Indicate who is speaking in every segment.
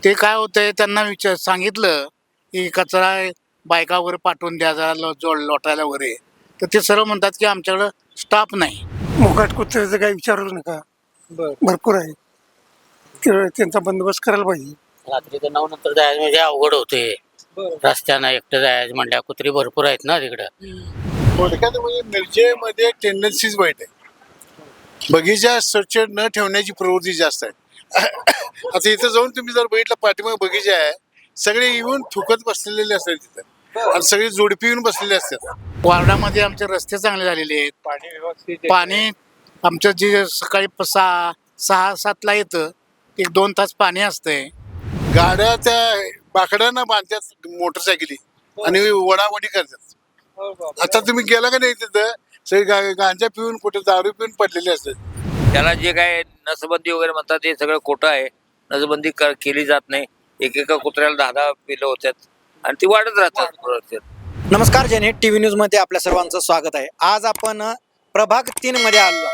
Speaker 1: ते काय होतंय त्यांना सांगितलं की कचरा बायका वगैरे पाठवून द्या जरा जोड लोटायला वगैरे, तर ते सर्व म्हणतात की आमच्याकडं स्टाफ नाही.
Speaker 2: मुकाट कुत्र्याचं काही विचारूच नका, भरपूर आहे. त्यांचा बंदोबस्त करायला पाहिजे.
Speaker 3: रात्री तर 9 नंतर जायचं म्हणजे अवघड होते. रस्त्यानं एकटं जायचं म्हणल्या कुत्री भरपूर आहेत ना तिकडं.
Speaker 4: थोडक्यात म्हणजे मिरजेमध्ये टेंडन्सीज वाईट आहे. बगीचा स्वच्छ न ठेवण्याची प्रवृत्ती जास्त आहे. आता इथं जाऊन तुम्ही जर बघितलं पाठीमागे बगीचा आहे, सगळे येऊन थुकत बसलेले असतात तिथं आणि सगळी जोडपी येऊन बसलेले असतात.
Speaker 1: वार्डामध्ये आमचे रस्ते चांगले झालेले आहेत. पाणी आमचं जे सकाळी 6-7ला येतं, 1-2 तास पाणी असतंय.
Speaker 4: गाड्या त्या बाकड्यांना बांधतात मोटरसायकली आणि वडावडी करतात. आता तुम्ही गेला का नाही तिथं सगळे गांजा पिऊन कुठे दारू पिऊन पडलेले असतात.
Speaker 5: त्याला जे काय नसबंदी वगैरे म्हणतात ते सगळं खोटं आहे. नसबंदी केली जात नाही. एकेका कुत्र्याला 10-10 पिलं होतात आणि ती वाढत राहतात.
Speaker 6: नमस्कार, जनहित टीव्ही न्यूज मध्ये आपल्या सर्वांचं स्वागत आहे. आज आपण प्रभाग 3 मध्ये आलो.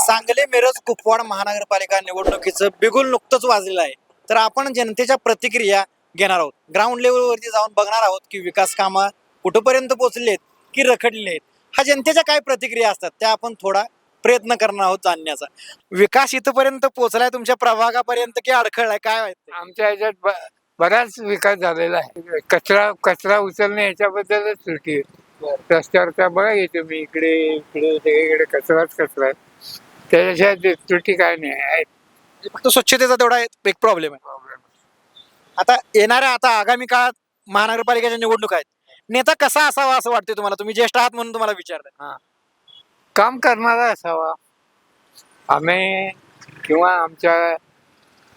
Speaker 6: सांगली मिरज कुपवाड महानगरपालिका निवडणुकीचं बिगुल नुकतंच वाजलेलं आहे. तर आपण जनतेच्या प्रतिक्रिया घेणार आहोत. ग्राउंड लेवलवरती जाऊन बघणार आहोत की विकास कामं कुठंपर्यंत पोहोचले आहेत की रखडलेले आहेत. हा जनतेच्या काय प्रतिक्रिया असतात त्या आपण थोडा प्रयत्न करणार आहोत जाणण्याचा. विकास इथपर्यंत पोहोचलाय तुमच्या प्रभागापर्यंत की अडखळलाय, काय वाटतं?
Speaker 7: आमच्या ह्याच्यात बराच विकास झालेला आहे. कचरा उचलणे याच्याबद्दलच त्रुटी आहे. रस्त्यावरचा बघा येतो मी इकडे सगळीकडे कचराच आहे. त्याच्याशिवाय त्रुटी काय नाही आहे.
Speaker 6: फक्त स्वच्छतेचा तेवढा एक प्रॉब्लेम आहे. आता आता आगामी काळात महानगरपालिकेच्या निवडणूक आहेत. नेता कसा असावा असं वाटतं तुम्हाला? तुम्ही ज्येष्ठ आहात म्हणून तुम्हाला विचारताय.
Speaker 7: काम करणारा असावा. आम्ही किंवा आमच्या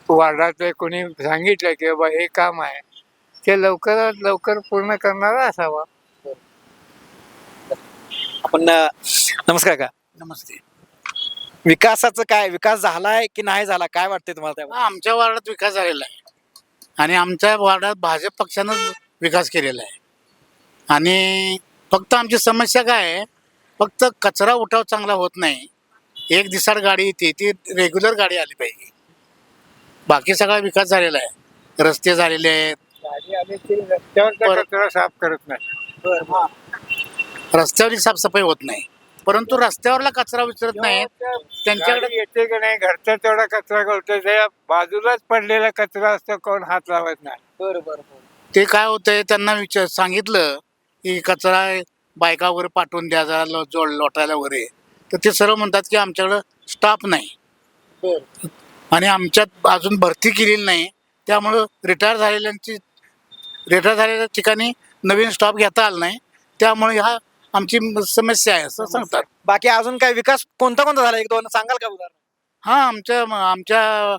Speaker 7: वार्डातले कोणी सांगितलं की बाबा हे काम आहे ते लवकरात लवकर पूर्ण करणारा असावा.
Speaker 6: आपण नमस्कार का?
Speaker 1: नमस्ते.
Speaker 6: विकासाचं काय, विकास झालाय की नाही झाला, काय वाटतंय तुम्हाला त्यावर?
Speaker 1: आमच्या वार्डात विकास झालेला आहे आणि आमच्या वार्डात भाजप पक्षानं विकास केलेला आहे. आणि फक्त आमची समस्या काय आहे, फक्त कचरा उठाव चांगला होत नाही. एक दिवसाड गाडी येते, ती रेग्युलर गाडी आली पाहिजे. बाकी सगळा विकास झालेला आहे. रस्ते झालेले आहेत.
Speaker 7: रस्त्यावरचा कचरा साफ करत नाही.
Speaker 1: रस्त्यावरची साफसफाई होत नाही, परंतु रस्त्यावरला कचरा विचारत नाहीत. त्यांच्याकडे
Speaker 7: येते की नाही घरचा तेवढा कचरा करतो, त्या बाजूलाच पडलेला कचरा असतो, कोण हात लावत नाही.
Speaker 1: ते काय होतंय त्यांना सांगितलं की कचरा बायका वगैरे पाठवून द्या जरा जोड लोटायला वगैरे, तर ते सर्व म्हणतात की आमच्याकडं स्टाफ नाही आणि आमच्यात अजून भरती केलेली नाही. त्यामुळं रिटायर झालेल्या ठिकाणी नवीन स्टाफ घेता आला नाही. त्यामुळे हा आमची समस्या आहे असं सांगतात.
Speaker 6: बाकी अजून काय विकास कोणता झाला, 1-2 सांगाल का उदाहरण?
Speaker 1: हा, आमच्या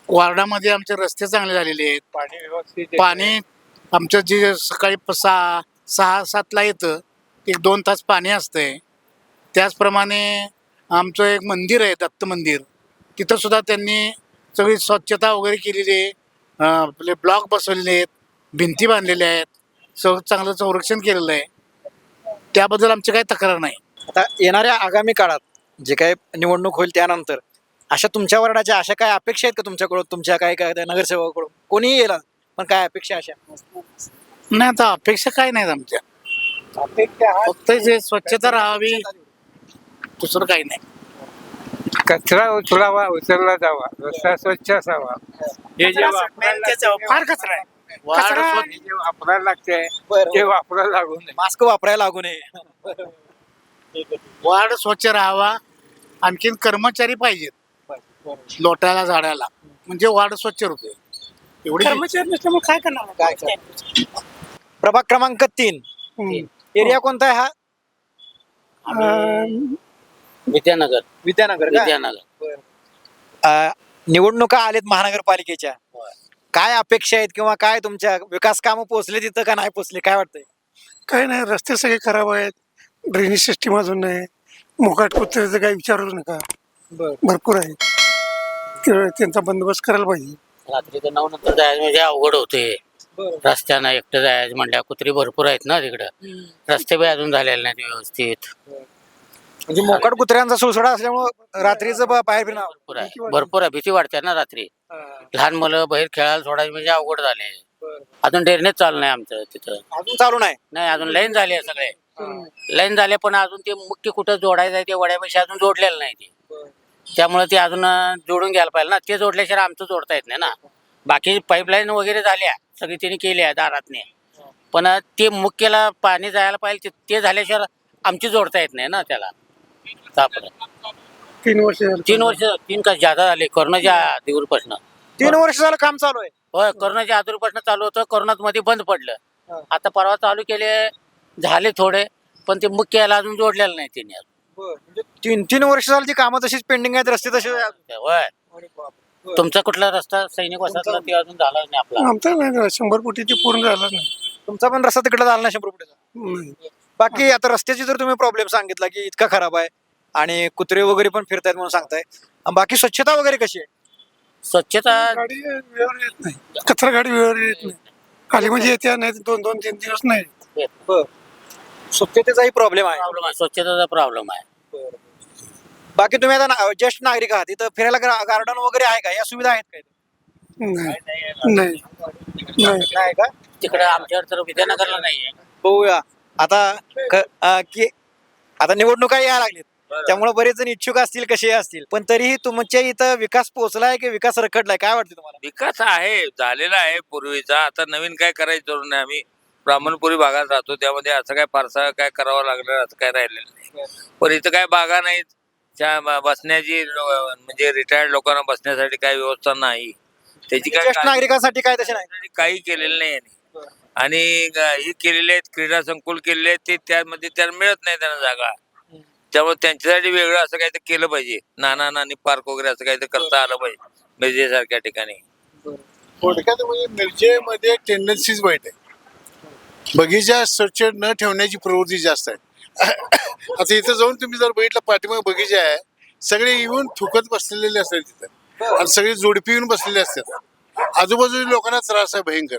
Speaker 1: वार्डामध्ये आमचे रस्ते चांगले झालेले आहेत.
Speaker 7: पाणी व्यवस्थित
Speaker 1: पाणी आमचं जे सकाळी 6-7ला येतं, 1-2 तास पाणी असतंय. त्याचप्रमाणे आमचं एक मंदिर आहे, दत्त मंदिर. तिथं सुद्धा त्यांनी सगळी स्वच्छता वगैरे केलेली आहे. आपले ब्लॉक बसवलेले आहेत, भिंती बांधलेल्या आहेत, चांगलं संरक्षण केलेलं आहे. त्याबद्दल आमची काही तक्रार नाही.
Speaker 6: आता येणाऱ्या आगामी काळात जे काही निवडणूक होईल त्यानंतर अशा तुमच्या वर्डाच्या अशा काय अपेक्षा आहेत का तुमच्याकडून, तुमच्या काय नगरसेवकाकडून? कोणीही येईल पण काय अपेक्षा अशा?
Speaker 1: नाही, आता अपेक्षा काय नाहीत आमच्या. फक्त जे स्वच्छता राहावी, दुसरं काही नाही.
Speaker 7: कचरा उचलला जावा, रस्ता स्वच्छ असावा. हे जे
Speaker 1: फार कचरा आहे.
Speaker 7: वापरायला लागते ते वापरायला लागू नये.
Speaker 6: मास्क वापरायला लागू नये.
Speaker 1: वार्ड स्वच्छ राहावा. आणखीन कर्मचारी पाहिजेत लोटायला झाडायला, म्हणजे वार्ड स्वच्छ होते. एवढे कर्मचारी नसल्यामुळे काय करणार?
Speaker 6: प्रभाग क्रमांक 3 एरिया कोणता आहे हा?
Speaker 3: विद्यानगर
Speaker 6: निवडणुका आलेत महानगरपालिकेच्या. काय अपेक्षा आहेत किंवा काय तुमच्या विकास कामं पोहोचले तिथं का नाही पोहोचले, काय वाटतंय?
Speaker 2: काही नाही, रस्ते सगळे खराब आहेत, ड्रेनेज सिस्टीम अजून नाही. मुकाट कुत्र्याचं काही विचारूच नका, भरपूर आहे. त्यांचा बंदोबस्त करायला पाहिजे.
Speaker 3: रात्री तर 9 नंतर जायचं म्हणजे अवघड होते. रस्त्यानं एकटं जायचं म्हणल्या कुत्री भरपूर आहेत ना तिकडं. रस्ते बी अजून झालेले नाहीत व्यवस्थित.
Speaker 6: म्हणजे मोकाट कुत्र्यांचा सुळसुळा असल्यामुळं रात्रीचं बाहेर फिरणं
Speaker 3: भरपूर आहे, भीती वाटते ना रात्री. लहान मुलं बाहेर खेळायला सोडायचे म्हणजे अवघड झाले. अजून ड्रेनेज चालू नाही आमचं तिथं.
Speaker 6: अजून चालू नाही.
Speaker 3: नाही अजून लाईन झाली आहे सगळे. लाईन झाले पण अजून ते मुख्य कुठं जोडायचं आहे ते वड्यापेक्षा अजून जोडलेलं नाही ते. त्यामुळे ते अजून जोडून घ्यायला पाहिजे ना. ते जोडल्याशिवाय आमचं जोडता येत नाही ना. बाकी पाईपलाईन वगैरे झाल्या सगळी त्यांनी केली दारातने, पण ते मुख्यला पाणी जायला पाहिजे ते झाल्याशिवाय आमची जोडता येत नाही ना त्याला.
Speaker 2: 3 वर्ष झाली.
Speaker 3: 3 का जादा झाले कोरोनाच्या आधीपासून.
Speaker 6: 3 वर्ष झालं काम चालू आहे.
Speaker 3: होय कोरोनाच्या आधीपासून चालू होतं. कोरोनात मध्ये बंद पडलं. आता परवा चालू केले झाले थोडे, पण ते मुख्य याला अजून जोडलेलं नाही त्यांनी अजून.
Speaker 6: म्हणजे 3 वर्ष झाली ती कामं तशीच पेंडिंग आहेत, रस्ते तसे आहेत.
Speaker 3: होय. तुमचा कुठला रस्ता सैनिक वसाहतला ते अजून झाला नाही आपला.
Speaker 2: आमचा नाही 100 कोटी ते पूर्ण झालं नाही.
Speaker 6: तुमचा पण रस्ता तिकडे झाला नाही 100 फुटाचा.
Speaker 2: नाही.
Speaker 6: बाकी आता रस्त्याची जर तुम्ही प्रॉब्लेम सांगितला की इतका खराब आहे आणि कुत्रे वगैरे पण फिरतायत म्हणून सांगताय, बाकी स्वच्छता वगैरे कशी आहे?
Speaker 3: स्वच्छता
Speaker 2: गाडी वेळेवर येत नाही, कचरा गाडी वेळेवर येत नाही. खाली म्हणजे येते नाही 2-3 दिवस नाही.
Speaker 6: स्वच्छतेचाही प्रॉब्लेम आहे.
Speaker 3: प्रॉब्लेम आहे, स्वच्छतेचा प्रॉब्लेम आहे.
Speaker 6: बाकी तुम्ही आता ज्येष्ठ नागरिक आहात, इथं फिरायला गार्डन वगैरे आहे का? या सुविधा आहेत का इथं?
Speaker 2: नाही नाही
Speaker 6: नाही का?
Speaker 3: तिकडे आमच्याकडे तर विद्यानगरला नाहीये.
Speaker 6: बघूया आता की आता निवडणुका यायला लागलीत, त्यामुळे बरेच जण इच्छुक असतील, कसे असतील, पण तरीही तुमच्या इथं विकास पोहोचलाय की विकास रखडलाय, काय वाटतं तुम्हाला?
Speaker 5: विकास आहे, झालेला आहे पूर्वीचा. आता नवीन काय करायचं जरूर नाही. आम्ही ब्राह्मणपुरी भागात राहतो, त्यामध्ये असं काय फारसा काय करावं लागलं असं काय राहिलेलं नाही. पण इथं काय बागा नाहीत, बसण्याची म्हणजे रिटायर्ड लोकांना बसण्यासाठी काही व्यवस्था नाही. त्याची
Speaker 6: ज्येष्ठ
Speaker 5: काय
Speaker 6: नागरिकांसाठी काय तसे नाही.
Speaker 5: काही केलेलं नाही यांनी. आणि हे केलेले आहेत, क्रीडा संकुल केलेले आहेत, ते त्यामध्ये त्याला मिळत नाही त्यांना जागा. त्यामुळे त्यांच्यासाठी वेगळं असं काहीतरी केलं पाहिजे. नानी पार्क वगैरे असं काहीतरी करता आलं पाहिजे मिरजेसारख्या ठिकाणी.
Speaker 4: थोडक्यात म्हणजे मिरजेमध्ये टेंडन्सीज वाईट आहे. बगीचा स्वच्छ न ठेवण्याची प्रवृत्ती जास्त आहे. आता इथं जाऊन तुम्ही जर बघितलं पाठीमागे बगीचा आहे, सगळे येऊन थुकत बसलेले असतात तिथं आणि सगळे जोडपी येऊन बसलेले असतात. आजूबाजूच्या लोकांना त्रास आहे भयंकर.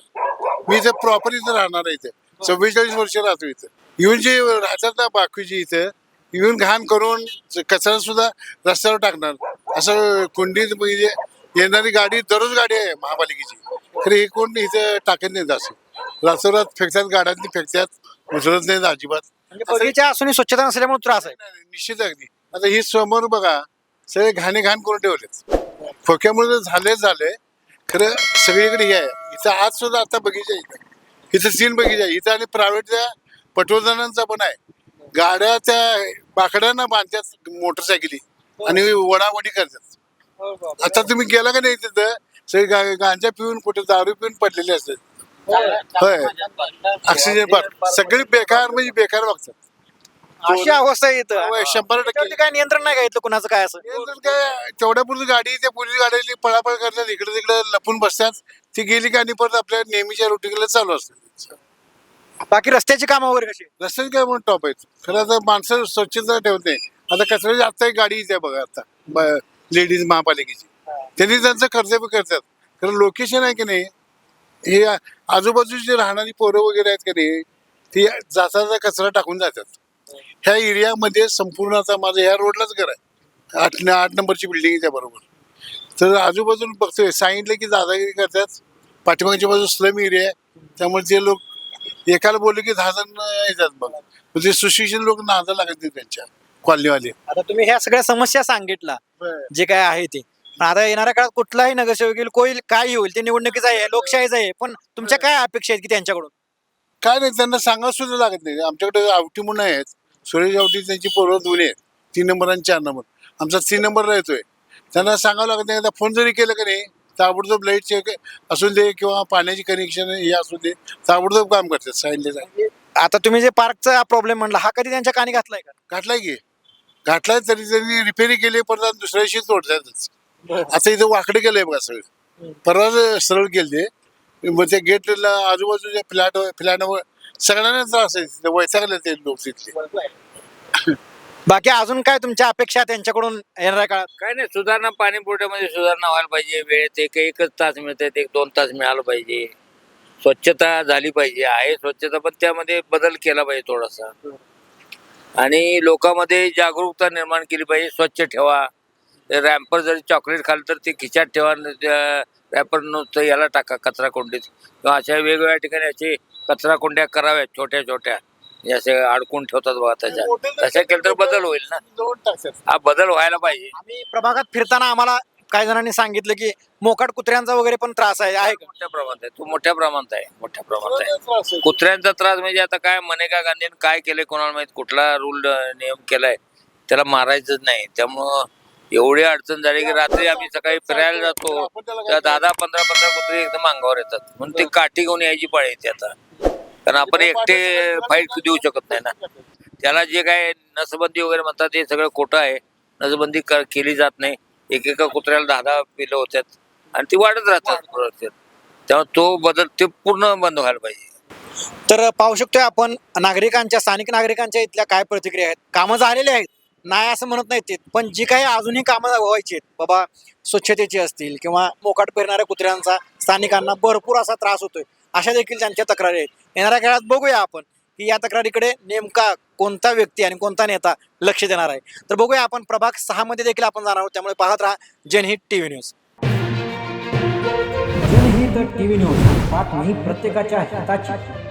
Speaker 4: मी इथं प्रॉपर इथं राहणार आहे. इथं 44 वर्ष राहतो. इथं येऊन जे राहतात ना बाकीची इथं येऊन घाण करून कचरा सुद्धा रस्त्यावर टाकणार. असं कुंडीत म्हणजे येणारी गाडी दररोज गाडी आहे महापालिकेची, खरं हे कोण इथं टाकत नाहीत. असं रस्त्यावर फेकतात, गाड्यांनी फेकतात, उचलत नाहीत अजिबात.
Speaker 6: म्हणजे बगीचा असून स्वच्छता नसल्यामुळे त्रास आहे.
Speaker 4: निश्चित अगदी. आता ही समोर बघा सगळे घाण करून ठेवलेत. खोक्यामुळे झाले खरं सगळीकडे हे आहे. इथं आज सुद्धा आता बगीचा इथं 3 बगीचा इथं आणि प्रायव्हेट त्या पटवर्धनांचा पण आहे. गाड्या त्या बाकड्यांना बांधतात मोटरसायकली आणि वडावडी करतात. आता तुम्ही गेला का नाही तिथं सगळे गांजा पिऊन कुठे दारू पिऊन पडलेले असतात. होय ऑक्सिजन पार्क सगळी बेकार म्हणजे बेकार वागतात.
Speaker 6: अशी अवस्था आहे इथं.
Speaker 4: होय, 100%
Speaker 6: त्याच्यावरती काय नियंत्रण नाही का इथलं कुणाचं काय असं?
Speaker 4: काय तेवढ्यापुरती गाडी त्या पोलीस गाड्याची पळापळ करतात, इकडे तिकडे लपून बसतात. ती गेली की आणि परत आपल्या नेहमीच्या रुटीनला चालू असतात.
Speaker 6: बाकी रस्त्याची कामं वगैरे कशी?
Speaker 4: रस्त्याचे काय म्हणून टॉप आहेत. खरं आता माणसं स्वच्छता ठेवते. आता कचऱ्याची आता एक गाडी येते बघा आता लेडीज महापालिकेची, त्यांनी त्यांचं कर्तव्य करतात. खरं लोकेशन आहे की नाही, हे आजूबाजूची राहणारी पोरं वगैरे आहेत की नाही, ती जाता कचरा टाकून जातात. ह्या एरियामध्ये संपूर्ण आता माझं ह्या रोडलाच घर आहे, 8 नंबरची बिल्डिंग आहे त्याबरोबर. तर आजूबाजूला बघतोय सांगितलं की दादागिरी करतात. पाठीमागच्या बाजू स्लम एरिया आहे, त्यामुळे जे लोक एकाला बोलले की 10 जण येतात. बघ म्हणजे सुशिक्षित लोक नादा लागत नाही त्यांच्या कॉलनीवाले.
Speaker 6: आता तुम्ही ह्या सगळ्या समस्या सांगितला जे काय आहे ते, पण आता येणाऱ्या काळात कुठलाही नगरसेवक येईल, कोईल काय होईल, ते निवडणुकीच आहे, लोकशाहीच आहे, पण तुमच्या काय अपेक्षा आहेत की त्यांच्याकडून?
Speaker 4: काय नाही, त्यांना सांगावं सुद्धा लागत नाही. आमच्याकडे आवटी म्हणून आहेत, सुरेश आवटी, त्यांची पोरं दोन्ही आहेत, 3 नंबर आणि 4 नंबर. आमचा 3 नंबरला येतोय. त्यांना सांगावं लागत नाही. फोन जरी केलं का नाही, ताबडतोब लाईट चेक असू दे किंवा पाण्याची कनेक्शन हे असू दे, ताबडतोब काम करतात सांगितले.
Speaker 6: आता तुम्ही जे पार्कचा प्रॉब्लेम म्हणला, हा कधी त्यांच्या कानी घातलाय का?
Speaker 4: घातलाय तरी त्यांनी रिपेरी केली, परत दुसऱ्या दिवशी तोडतातच. आता इथं वाकडे केलंय बघा सगळं, परत सरळ केले. मग त्या गेटला आजूबाजूच्या फ्लॅटवर सगळ्यांना त्रास आहे, वैतागले ते लोक तिथले.
Speaker 6: बाकी अजून काय तुमच्या अपेक्षा त्यांच्याकडून येणाऱ्या काळात?
Speaker 5: काय नाही, सुधारणा पाणी पुरवठ्यामध्ये सुधारणा व्हायला पाहिजे. वेळेत एकच तास मिळतात, 1-2 तास मिळालं पाहिजे. स्वच्छता झाली पाहिजे, आहे स्वच्छता, पण त्यामध्ये बदल केला पाहिजे थोडासा. आणि लोकांमध्ये जागरूकता निर्माण केली पाहिजे. स्वच्छ ठेवा, रॅम्पर जरी चॉकलेट खाल्लं तर ते खिच्यात ठेवा, रॅपर नुसतं याला टाका कचरा कोंडीत, किंवा अशा वेगवेगळ्या ठिकाणी असे कचरा कोंड्या कराव्यात छोट्या छोट्या, जसे अडकून ठेवतात बघा त्याच्या, तशा केलं तर बदल होईल ना. हा बदल व्हायला पाहिजे.
Speaker 6: आम्ही प्रभागात फिरताना आम्हाला काही जणांनी सांगितलं की मोकाट कुत्र्यांचा वगैरे पण त्रास आहे का?
Speaker 5: मोठ्या प्रमाणात आहे, तो मोठ्या प्रमाणात आहे, मोठ्या प्रमाणात आहे. कुत्र्यांचा त्रास म्हणजे आता काय मनेका गांधीने काय केलंय कोणाला माहित, कुठला रूल नियम केलाय, त्याला मारायचंच नाही. त्यामुळं एवढी अडचण झाली की रात्री आम्ही सकाळी फिरायला जातो, त्या 10-15 कुत्रे एकदम अंगावर येतात, म्हणून ती काठी घेऊन यायची पाळी येते आता. कारण आपण एकटे फाईट देऊ शकत नाही ना. त्याला जे काय नसबंदी वगैरे म्हणतात ते सगळं खोटं आहे. नसबंदी केली जात नाही. एकेका कुत्र्याला 10 पिलं होतात आणि ती वाढत राहतात. तेव्हा तो बदल ते पूर्ण बंद व्हायला पाहिजे.
Speaker 6: तर पाहू शकतोय आपण नागरिकांच्या, स्थानिक नागरिकांच्या इथल्या काय प्रतिक्रिया आहेत. कामं झालेली आहेत, नाही असं म्हणत नाहीत ते, पण जी काही अजूनही कामं व्हायची आहेत बाबा, स्वच्छतेची असतील किंवा मोकाट फिरणाऱ्या कुत्र्यांचा स्थानिकांना भरपूर असा त्रास होतोय, अशा देखील त्यांच्या तक्रारी आहेत. येणाऱ्या काळात बघूया आपण की या तक्रारीकडे नेमका कोणता व्यक्ती आणि कोणता नेता लक्ष देणार आहे. तर बघूया आपण प्रभाग 6 मध्ये देखील आपण जाणार आहोत, त्यामुळे पाहत राहा जनहित टीव्ही न्यूज.
Speaker 8: जनहित टीव्ही न्यूज, बातमी प्रत्येकाच्या हिताची.